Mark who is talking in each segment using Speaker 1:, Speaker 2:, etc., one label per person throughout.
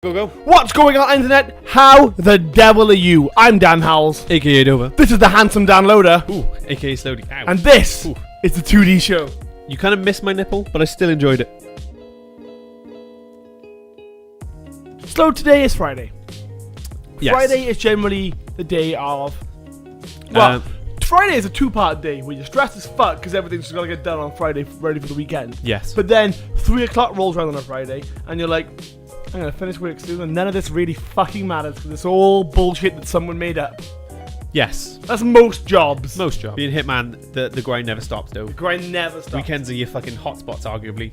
Speaker 1: Go.
Speaker 2: What's going on, internet? How the devil are you? I'm Dan Howles.
Speaker 1: AKA Dover.
Speaker 2: This is the handsome Dan Loder.
Speaker 1: Ooh, AKA Slowly. Ow.
Speaker 2: And this is the 2D Show.
Speaker 1: You kind of missed my nipple, but I still enjoyed it.
Speaker 2: So today is Friday.
Speaker 1: Yes.
Speaker 2: Friday is generally the day of... Well, Friday is a two-part day where you're stressed as fuck because everything's just got to get done on Friday, ready for the weekend.
Speaker 1: Yes.
Speaker 2: But then 3 o'clock rolls around on a Friday and you're like, I'm going to finish work soon and none of this really fucking matters because it's all bullshit that someone made up.
Speaker 1: Yes.
Speaker 2: That's most jobs.
Speaker 1: Most jobs. Being Hitman, the grind never stops, though.
Speaker 2: The grind never stops.
Speaker 1: Weekends are your fucking hotspots, arguably.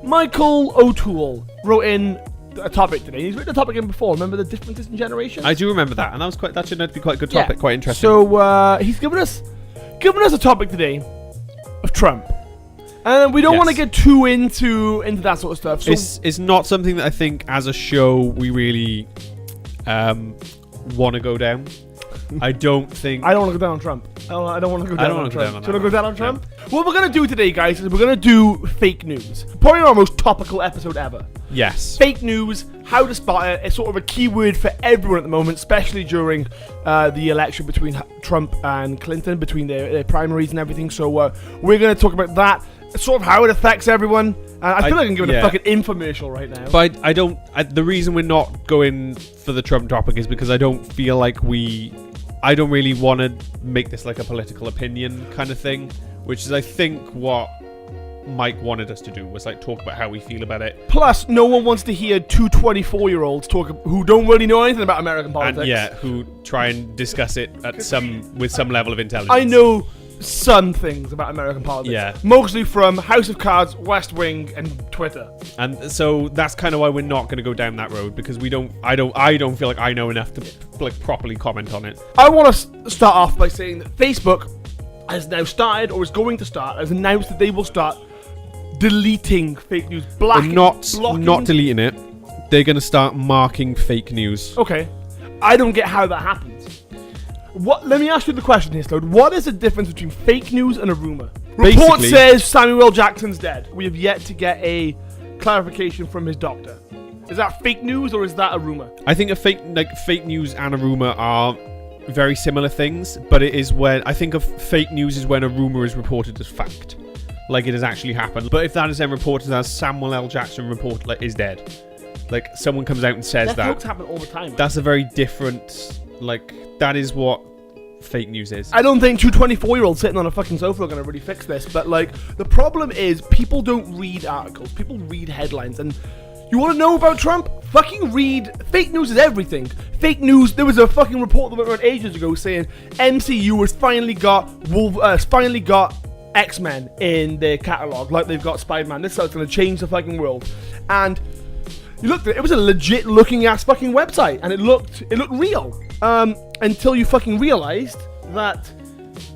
Speaker 2: Michael O'Toole wrote in a topic today. He's written a topic in before. Remember the differences in generations?
Speaker 1: I do remember that, and that turned out to be quite a good topic, quite interesting.
Speaker 2: So he's given us a topic today of Trump. And we don't want to get too into that sort of stuff. So
Speaker 1: it's not something that I think, as a show, we really want to go down. I don't think...
Speaker 2: I don't want to go down on Trump. I don't want to go down on Trump. Do you want to go down on Trump?
Speaker 1: No.
Speaker 2: What we're going to do today, guys, is we're going to do fake news. Probably our most topical episode ever.
Speaker 1: Yes.
Speaker 2: Fake news, how to spot it. It's sort of a keyword for everyone at the moment, especially during the election between Trump and Clinton, between their primaries and everything. So we're going to talk about that, sort of how it affects everyone. I feel like I can give it a fucking infomercial right now.
Speaker 1: But I don't... the reason we're not going for the Trump topic is because I don't feel like I don't really want to make this like a political opinion kind of thing, which is, I think, what Mike wanted us to do, was like talk about how we feel about it.
Speaker 2: Plus, no one wants to hear two 24-year-olds talk who don't really know anything about American politics.
Speaker 1: And who try and discuss it at with some level of intelligence.
Speaker 2: I know some things about American politics.
Speaker 1: Yeah.
Speaker 2: Mostly from House of Cards, West Wing, and Twitter.
Speaker 1: And so that's kind of why we're not going to go down that road, because I don't feel like I know enough to like properly comment on it.
Speaker 2: I want to start off by saying that Facebook has now started, or is going to start, has announced that they will start deleting fake news, blocking,
Speaker 1: not deleting it. They're going to start marking fake news.
Speaker 2: Okay. I don't get how that happens. Let me ask you the question here, Slode. What is the difference between fake news and a rumor? Report says Samuel L. Jackson's dead. We have yet to get a clarification from his doctor. Is that fake news or is that a rumor? I
Speaker 1: think fake news and a rumor are very similar things, but it is when I think of fake news is when a rumor is reported as fact, like it has actually happened. But if that is then reported as Samuel L. Jackson is dead, like someone comes out and says that
Speaker 2: happen all the time.
Speaker 1: That's a very different, that is what fake news is.
Speaker 2: I don't think two 24-year-olds sitting on a fucking sofa are going to really fix this, but the problem is people don't read articles. People read headlines, and you want to know about Trump? Fucking read. Fake news is everything. Fake news. There was a fucking report that went around ages ago saying MCU has finally got X-Men in their catalogue, like they've got Spider-Man. This is going to change the fucking world. And you looked at it, it was a legit looking ass fucking website, and it looked real. Until you fucking realised that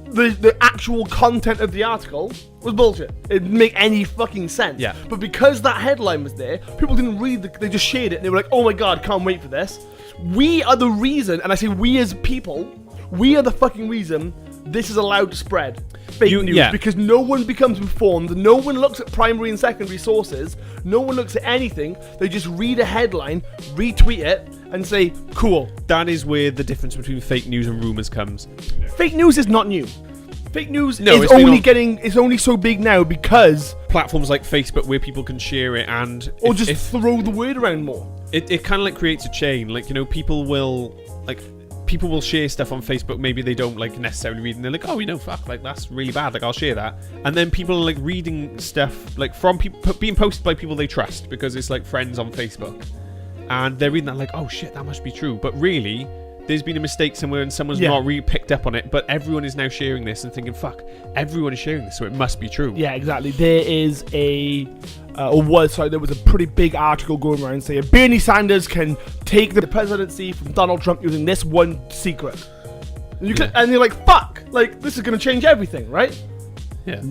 Speaker 2: the actual content of the article was bullshit. It didn't make any fucking sense.
Speaker 1: Yeah.
Speaker 2: But because that headline was there, people didn't read they just shared it and they were like, oh my god, can't wait for this. We are the reason, and I say we as people, we are the fucking reason this is allowed to spread. Fake news, because no one becomes informed, no one looks at primary and secondary sources, no one looks at anything, they just read a headline, retweet it, and say, cool.
Speaker 1: That is where the difference between fake news and rumours comes.
Speaker 2: Fake news is not new. Fake news is only so big now because
Speaker 1: platforms like Facebook where people can share it and
Speaker 2: throw the word around more.
Speaker 1: It kind of creates a chain. People will share stuff on Facebook. Maybe they don't necessarily read, and they're like, oh, fuck, that's really bad. I'll share that. And then people are reading stuff from people being posted by people they trust because it's friends on Facebook, and they're reading that oh shit, that must be true. But really, there's been a mistake somewhere and someone's not really picked up on it. But everyone is now sharing this and thinking, fuck, everyone is sharing this, so it must be true. Yeah,
Speaker 2: exactly. There is there was a pretty big article going around saying Bernie Sanders can take the presidency from Donald Trump using this one secret. And you're like, fuck, this is going to change everything, right?
Speaker 1: Yeah.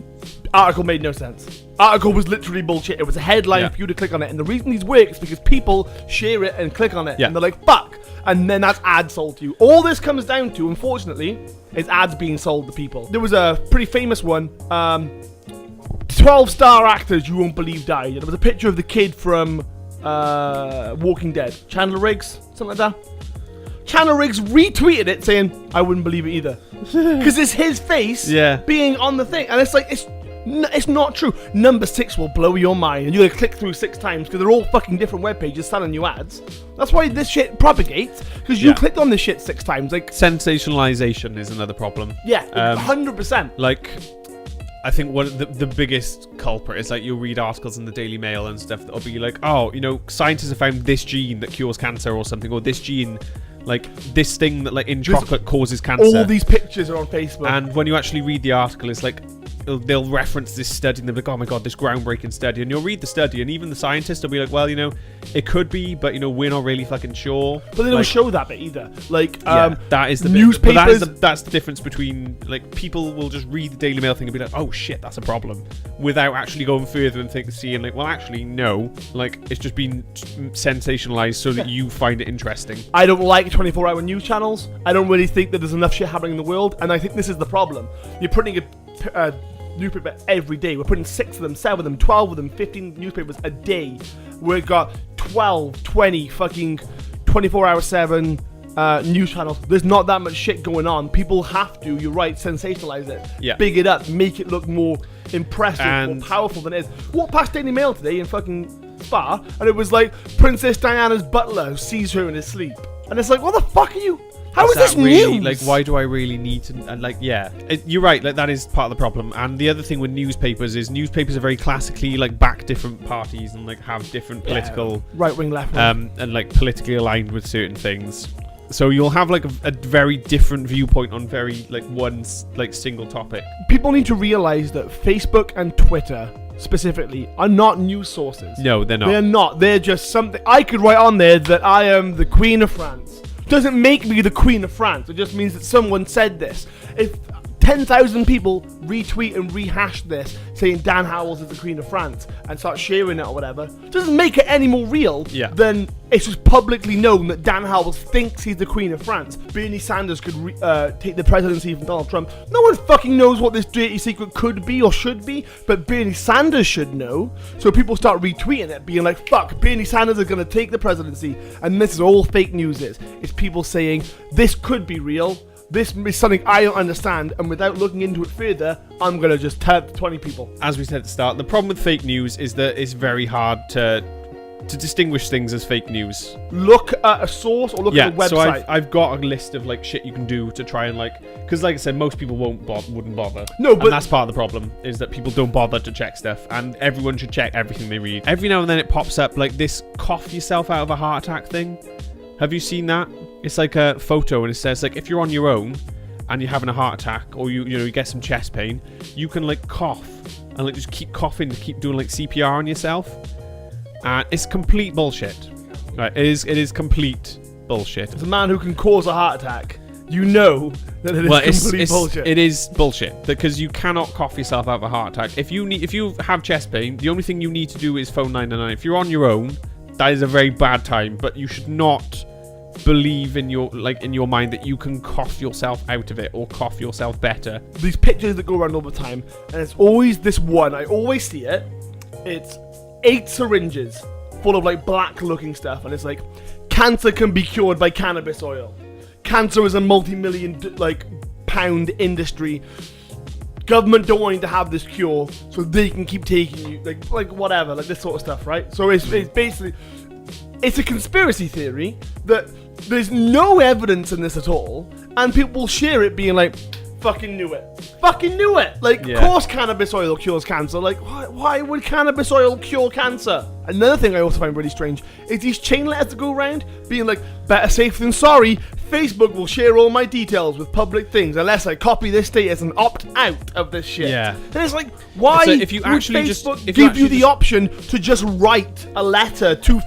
Speaker 2: Article made no sense. Article was literally bullshit. It was a headline for you to click on it. And the reason these work is because people share it and click on it. And they're like, fuck. And then that's ads sold to you. All this comes down to, unfortunately, is ads being sold to people. There was a pretty famous one. 12 star actors you won't believe died. There was a picture of the kid from Walking Dead. Chandler Riggs, something like that. Chandler Riggs retweeted it saying, I wouldn't believe it either. Because it's his face being on the thing. And it's like, it's not true. Number 6 will blow your mind. And you're going to click through 6 times because they're all fucking different web pages selling you ads. That's why this shit propagates. Because you clicked on this shit 6 times. Like,
Speaker 1: sensationalization is another problem.
Speaker 2: Yeah, 100%.
Speaker 1: Like, I think one of the biggest culprit is like you'll read articles in the Daily Mail and stuff that'll be like, oh, you know, scientists have found this gene that cures cancer or something, or this gene, like this thing that like in chocolate causes cancer.
Speaker 2: All these pictures are on Facebook.
Speaker 1: And when you actually read the article, it's like they'll reference this study and they'll be like, oh my god, this groundbreaking study, and you'll read the study and even the scientists will be like, well, you know, it could be, but you know, we're not really fucking sure.
Speaker 2: But they don't show that bit either. Like,
Speaker 1: that is the
Speaker 2: newspapers.
Speaker 1: But that's the difference between, like, people will just read the Daily Mail thing and be like, oh shit, that's a problem, without actually going further and seeing like, well, actually no, like it's just been sensationalized so that you find it interesting.
Speaker 2: I don't like 24-hour news channels. I don't really think that there's enough shit happening in the world, and I think this is the problem. You're putting a newspaper every day. We're putting 6 of them, 7 of them, 12 of them, 15 newspapers a day. We've got 12, 20 fucking 24/7 news channels. There's not that much shit going on. People have to, you're right, sensationalize it.
Speaker 1: Yeah.
Speaker 2: Big it up, make it look more impressive, more powerful than it is. Walked past Daily Mail today in fucking Spa, and it was like Princess Diana's butler who sees her in his sleep. And it's like, what the fuck are you? How is this
Speaker 1: really,
Speaker 2: news?
Speaker 1: like, why do I really need to? And like, you're right. Like, that is part of the problem. And the other thing with newspapers is newspapers are very classically like back different parties and like have different political
Speaker 2: right wing, left wing,
Speaker 1: and like politically aligned with certain things. So you'll have like a very different viewpoint on very like one like single topic.
Speaker 2: People need to realize that Facebook and Twitter specifically are not news sources.
Speaker 1: No, they're not.
Speaker 2: They're not. They're just something. I could write on there that I am the Queen of France. Doesn't make me the Queen of France. It just means that someone said this. If 10,000 people retweet and rehash this, saying Dan Howles is the Queen of France, and start sharing it or whatever, doesn't make it any more real than it's just publicly known that Dan Howles thinks he's the Queen of France. Bernie Sanders could take the presidency from Donald Trump. No one fucking knows what this dirty secret could be or should be, but Bernie Sanders should know. So people start retweeting it, being like, fuck, Bernie Sanders is going to take the presidency, and this is all fake news is. It's people saying, this could be real. This is something I don't understand, and without looking into it further, I'm going to just tell it to 20 people.
Speaker 1: As we said at the start, the problem with fake news is that it's very hard to distinguish things as fake news.
Speaker 2: Look at a source or look at a website.
Speaker 1: So I've got a list of like shit you can do to try and like, because like I said, most people wouldn't bother.
Speaker 2: No, but
Speaker 1: and that's part of the problem is that people don't bother to check stuff, and everyone should check everything they read. Every now and then it pops up like this cough yourself out of a heart attack thing. Have you seen that? It's like a photo and it says like if you're on your own and you're having a heart attack or you get some chest pain, you can like cough and like just keep coughing to keep doing like CPR on yourself. And it's complete bullshit. Right, it is complete bullshit.
Speaker 2: As a man who can cause a heart attack, you know that it is complete bullshit.
Speaker 1: It is bullshit because you cannot cough yourself out of a heart attack. If you have chest pain, the only thing you need to do is phone 999. If you're on your own, that is a very bad time, but you should not believe in your mind that you can cough yourself out of it or cough yourself better.
Speaker 2: These pictures that go around all the time, and it's always this one. I always see it. It's 8 syringes full of like black looking stuff, and it's like cancer can be cured by cannabis oil. Cancer is a multi-million pound industry. Government don't want you to have this cure so they can keep taking you like whatever, like this sort of stuff, right? So it's basically it's a conspiracy theory that there's no evidence in this at all, and people share it being like, fucking knew it. Like, of course cannabis oil cures cancer. Like, why would cannabis oil cure cancer? Another thing I also find really strange is these chain letters that go around being like, better safe than sorry. Facebook will share all my details with public things unless I copy this status and opt out of this shit. Yeah. And it's like, why would Facebook give you the option to just write a letter to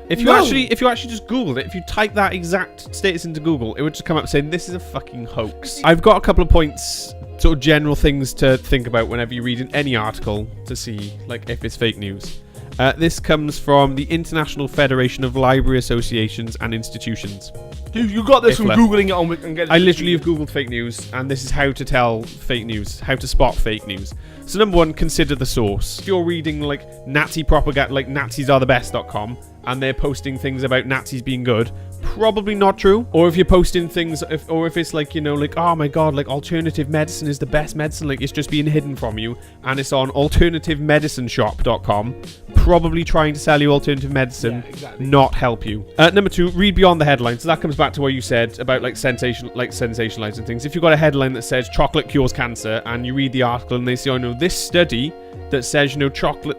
Speaker 1: If you actually just Googled it, if you type that exact status into Google, it would just come up saying this is a fucking hoax. I've got a couple of points, sort of general things to think about whenever you're reading any article to see like if it's fake news. This comes from the International Federation of Library Associations and Institutions.
Speaker 2: You got this from
Speaker 1: IFLA.
Speaker 2: Googling it on and getting
Speaker 1: I literally have Googled fake news, and this is how to tell fake news, how to spot fake news. So number one, consider the source. If you're reading like Nazi propaganda, like NazisAreTheBest.com, and they're posting things about Nazis being good, probably not true. Or if you're posting things, if it's like, you know, like, oh my god, like alternative medicine is the best medicine, like it's just being hidden from you, and it's on alternativemedicineshop.com, probably trying to sell you alternative medicine,
Speaker 2: exactly.
Speaker 1: not help you. Number two, read beyond the headlines. So that comes back to what you said about like sensationalizing things. If you've got a headline that says chocolate cures cancer, and you read the article and they say, oh no, this study that says, you know, chocolate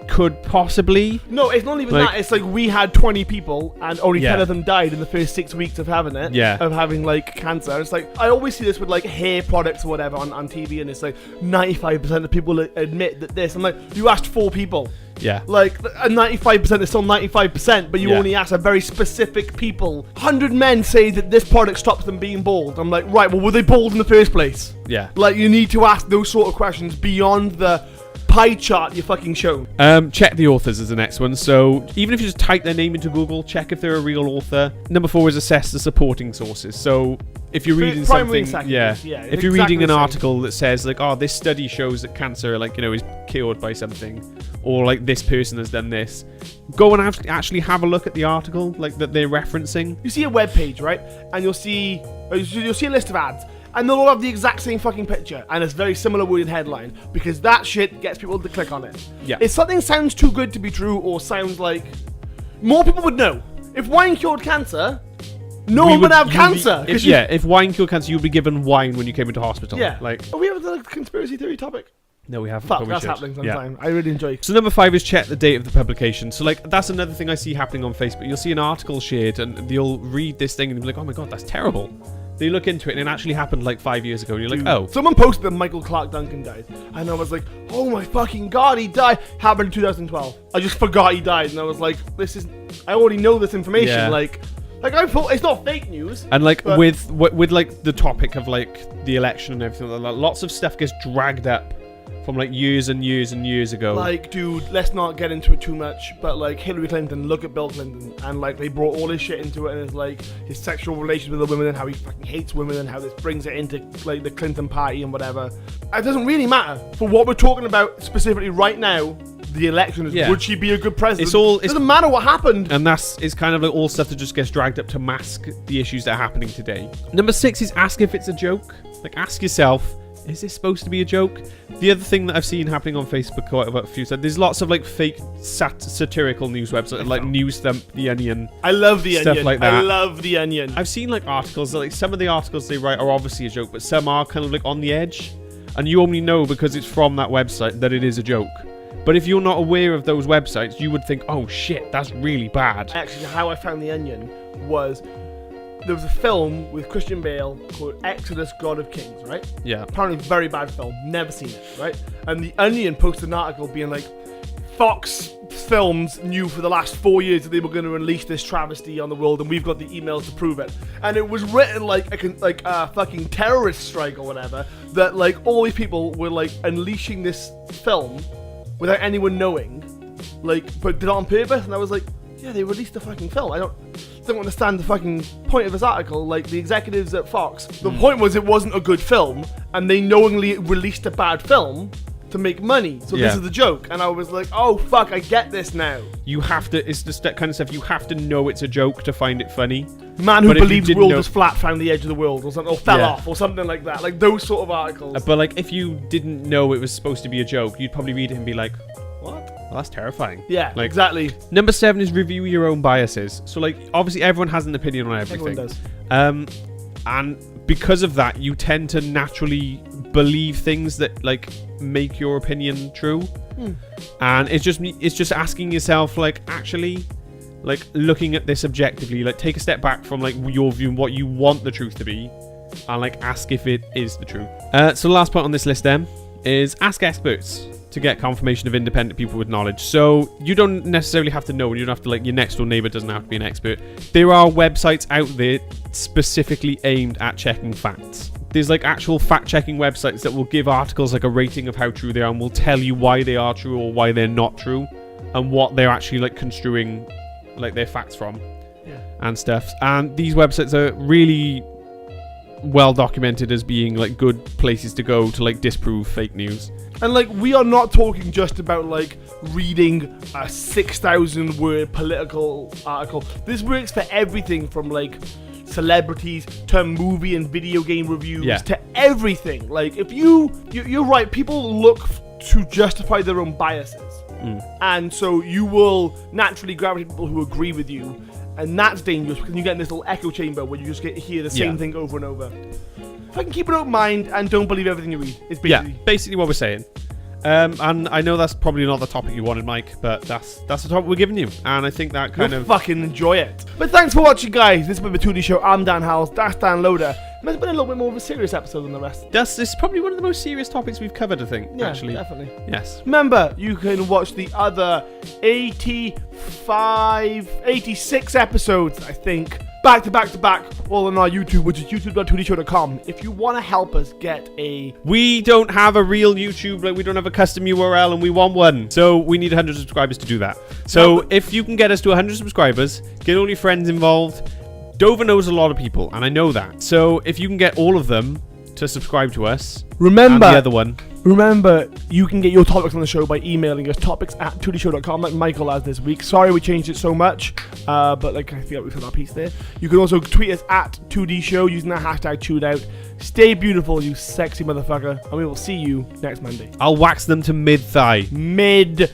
Speaker 1: could possibly.
Speaker 2: No, it's not even that. It's like we had 20 people and only 10 of them died in the first 6 weeks of having it.
Speaker 1: Yeah.
Speaker 2: Of having like cancer. It's like, I always see this with like hair products or whatever on TV, and it's like 95% of people admit that this. I'm like, you asked 4 people.
Speaker 1: Yeah.
Speaker 2: Like, a 95% is still 95%, but you only ask a very specific people. 100 men say that this product stops them being bald. I'm like, right, well, were they bald in the first place?
Speaker 1: Yeah.
Speaker 2: Like, you need to ask those sort of questions beyond the pie chart you fucking shown.
Speaker 1: Check the authors is the next one. So even if you just type their name into Google, check if they're a real author. Number 4 is assess the supporting sources. So if you're reading something, if you're reading an article that says like, oh, this study shows that cancer, like, you know, is cured by something, or like this person has done this, go and actually have a look at the article like that they're referencing.
Speaker 2: You see a web page, right, and you'll see a list of ads, and they'll all have the exact same fucking picture, and it's very similar worded headline, because that shit gets people to click on it.
Speaker 1: Yeah.
Speaker 2: If something sounds too good to be true, or sounds like more people would know. If wine cured cancer, no one would have cancer.
Speaker 1: If wine cured cancer, you'd be given wine when you came into hospital.
Speaker 2: Yeah.
Speaker 1: Like,
Speaker 2: have we ever done a conspiracy theory topic?
Speaker 1: No, we haven't.
Speaker 2: Fuck, that's happening sometime. I really enjoy it.
Speaker 1: So number 5 is check the date of the publication. So like, that's another thing I see happening on Facebook. You'll see an article shared and they'll read this thing and be like, oh my god, that's terrible. They look into it and it actually happened like 5 years ago and you're like, oh.
Speaker 2: Someone posted that Michael Clark Duncan died, and I was like, oh my fucking god, he died. Happened in 2012. I just forgot he died, and I was like, I already know this information.
Speaker 1: Yeah.
Speaker 2: Like I thought it's not fake news.
Speaker 1: And like with like the topic of like the election and everything like that, lots of stuff gets dragged up from like years and years and years ago.
Speaker 2: Like, dude, let's not get into it too much, but like Hillary Clinton, look at Bill Clinton, and like they brought all his shit into it, and it's like his sexual relations with the women and how he fucking hates women and how this brings it into like the Clinton party and whatever. It doesn't really matter for what we're talking about specifically right now. The election is, would she be a good president? It doesn't matter what happened.
Speaker 1: And it's kind of like all stuff that just gets dragged up to mask the issues that are happening today. Number 6 is ask if it's a joke. Like, ask yourself, is this supposed to be a joke? The other thing that I've seen happening on Facebook quite a few times, there's lots of like fake satirical news websites like News Thump, The Onion.
Speaker 2: I love The Onion.
Speaker 1: Stuff like that.
Speaker 2: I love The Onion.
Speaker 1: I've seen like articles that like some of the articles they write are obviously a joke, but some are kind of like on the edge, and you only know because it's from that website that it is a joke. But if you're not aware of those websites, you would think, oh shit, that's really bad.
Speaker 2: Actually, how I found The Onion was, there was a film with Christian Bale called Exodus, God of Kings, right?
Speaker 1: Yeah.
Speaker 2: Apparently very bad film, never seen it, right? And The Onion posted an article being like, Fox Films knew for the last 4 years that they were going to release this travesty on the world, and we've got the emails to prove it. And it was written like a fucking terrorist strike or whatever, that like all these people were like unleashing this film without anyone knowing, like, but did it on purpose. And I was like, yeah, they released the fucking film. I don't understand the fucking point of this article. Like, the executives at Fox, the point was it wasn't a good film, and they knowingly released a bad film to make money. So this is the joke. And I was like, oh fuck, I get this now.
Speaker 1: You have to, it's just that kind of stuff, you have to know it's a joke to find it funny.
Speaker 2: Man who believes the world is flat found the edge of the world, or something, or fell off, or something like that. Like those sort of articles.
Speaker 1: But like, if you didn't know it was supposed to be a joke, you'd probably read it and be like, what? Well, that's terrifying.
Speaker 2: Yeah,
Speaker 1: like,
Speaker 2: exactly.
Speaker 1: Number 7 is review your own biases. So like, obviously everyone has an opinion on everything.
Speaker 2: Everyone does.
Speaker 1: And because of that, you tend to naturally believe things that like make your opinion true. And it's just asking yourself, like, actually, like, looking at this objectively, like, take a step back from like your view and what you want the truth to be, and like ask if it is the truth. So the last point on this list then is ask experts to get confirmation of independent people with knowledge. So you don't necessarily have to know, and you don't have to, like, your next door neighbor doesn't have to be an expert. There are websites out there specifically aimed at checking facts. There's like actual fact-checking websites that will give articles like a rating of how true they are and will tell you why they are true or why they're not true. and what they're actually like construing like their facts from
Speaker 2: Yeah.
Speaker 1: and stuff. And these websites are really well documented as being like good places to go to like disprove fake news.
Speaker 2: And like, we are not talking just about like reading a 6,000 word political article. This works for everything from like celebrities to movie and video game reviews to everything. Like, if you're right, people look to justify their own biases. And so you will naturally gravitate people who agree with you, and that's dangerous because you get in this little echo chamber where you just hear the same thing over and over. If I can keep an open mind and don't believe everything you read, it's
Speaker 1: basically what we're saying. And I know that's probably not the topic you wanted, Mike, but that's the topic we're giving you, and I think that kind of
Speaker 2: fucking enjoy it. But thanks for watching, guys. This has been the TwoDee Show. I'm Dan Howles. That's Dan Loder. It's been a little bit more of a serious episode than the rest.
Speaker 1: This is probably one of the most serious topics we've covered, I think.
Speaker 2: Yeah,
Speaker 1: actually,
Speaker 2: definitely.
Speaker 1: Yes.
Speaker 2: Remember, you can watch the other 86 episodes, I think, back to back, all on our YouTube, which is youtube.2dshow.com. If you want to help us get
Speaker 1: We don't have a real YouTube, like we don't have a custom URL, and we want one. So we need 100 subscribers to do that. So if you can get us to 100 subscribers, get all your friends involved. Dover knows a lot of people, and I know that. So if you can get all of them to subscribe to us,
Speaker 2: remember
Speaker 1: and the other one.
Speaker 2: Remember, you can get your topics on the show by emailing us topics@2dshow.com, like Michael has this week. Sorry we changed it so much, but like I feel like we said our piece there. You can also tweet us at 2D Show using the hashtag #TwoDout. Stay beautiful, you sexy motherfucker, and we will see you next Monday.
Speaker 1: I'll wax them to mid-thigh.
Speaker 2: Mid-thigh.